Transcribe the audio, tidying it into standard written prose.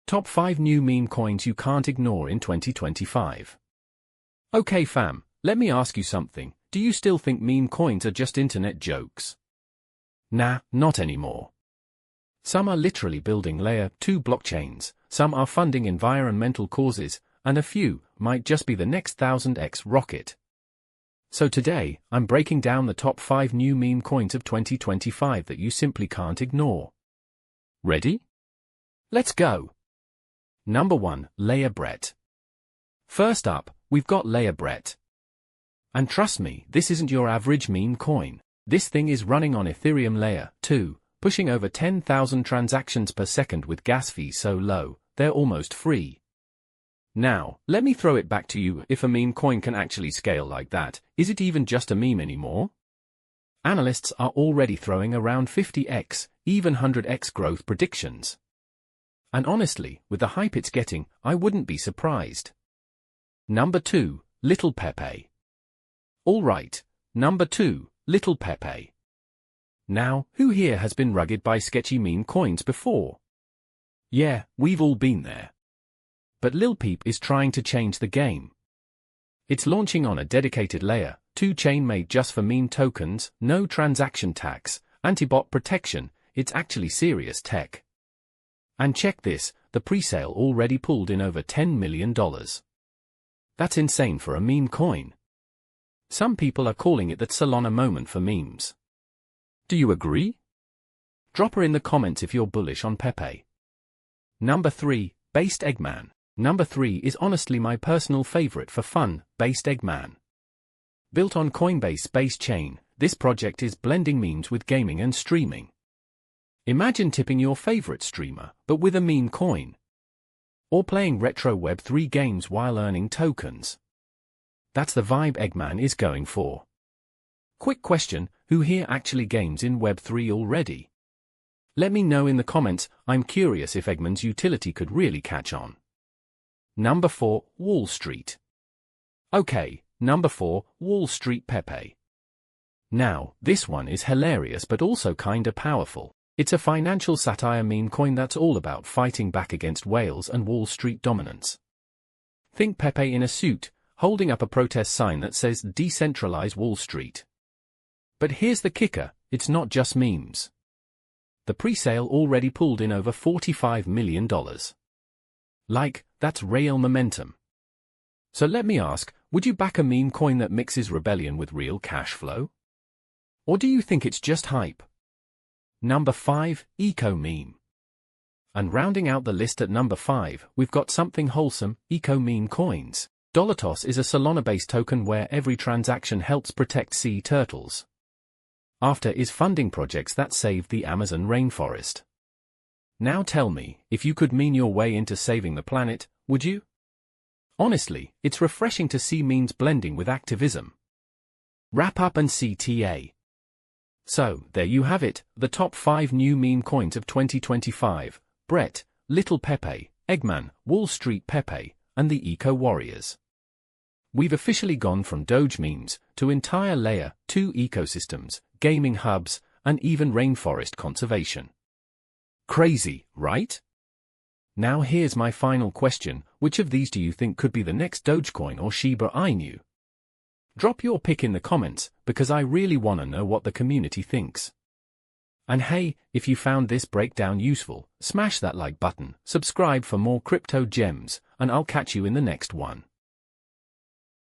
Top 5 new meme coins you can't ignore in 2025. Okay fam, let me ask you something. Do you still think meme coins are just internet jokes? Nah, not anymore. Some are literally building layer 2 blockchains, some are funding environmental causes, and a few might just be the next 1000x rocket. So today, I'm breaking down the top 5 new meme coins of 2025 that you simply can't ignore. Ready? Let's go! Number 1, Layer Brett. First up, we've got Layer Brett. And trust me, this isn't your average meme coin. This thing is running on Ethereum Layer 2, pushing over 10,000 transactions per second with gas fees so low, they're almost free. Now, let me throw it back to you. If a meme coin can actually scale like that, is it even just a meme anymore? Analysts are already throwing around 50x, even 100x growth predictions. And honestly, with the hype it's getting, I wouldn't be surprised. Number 2, Little Pepe. Alright, number 2, Little Pepe. Now, who here has been rugged by sketchy meme coins before? Yeah, we've all been there. But Lil Peep is trying to change the game. It's launching on a dedicated Layer 2 chain made just for meme tokens, no transaction tax, anti-bot protection, it's actually serious tech. And check this, the pre-sale already pulled in over $10 million. That's insane for a meme coin. Some people are calling it the Solana moment for memes. Do you agree? Drop her in the comments if you're bullish on Pepe. Number 3, Based Eggman. Number 3 is honestly my personal favorite for fun, Based Eggman. Built on Coinbase base chain, this project is blending memes with gaming and streaming. Imagine tipping your favorite streamer, but with a meme coin. Or playing retro Web3 games while earning tokens. That's the vibe Eggman is going for. Quick question, who here actually games in Web3 already? Let me know in the comments, I'm curious if Eggman's utility could really catch on. Number 4, Wall Street. Okay, number 4, Wall Street Pepe. Now, this one is hilarious but also kinda powerful. It's a financial satire meme coin that's all about fighting back against whales and Wall Street dominance. Think Pepe in a suit, holding up a protest sign that says Decentralized Wall Street. But here's the kicker, it's not just memes. The pre-sale already pulled in over $45 million. Like, that's real momentum. So let me ask, would you back a meme coin that mixes rebellion with real cash flow? Or do you think it's just hype? Number 5, Eco Meme. And rounding out the list at number 5, we've got something wholesome, Eco Meme coins. Dolatos is a Solana-based token where every transaction helps protect sea turtles. After is funding projects that save the Amazon rainforest. Now tell me, if you could meme your way into saving the planet, would you? Honestly, it's refreshing to see memes blending with activism. Wrap up and CTA. So, there you have it, the top 5 new meme coins of 2025, Brett, Little Pepe, Eggman, Wall Street Pepe, and the Eco Warriors. We've officially gone from Doge memes to entire Layer 2 ecosystems, gaming hubs, and even rainforest conservation. Crazy, right? Now here's my final question, which of these do you think could be the next Dogecoin or Shiba Inu? Drop your pick in the comments, because I really want to know what the community thinks. And hey, if you found this breakdown useful, smash that like button, subscribe for more crypto gems, and I'll catch you in the next one.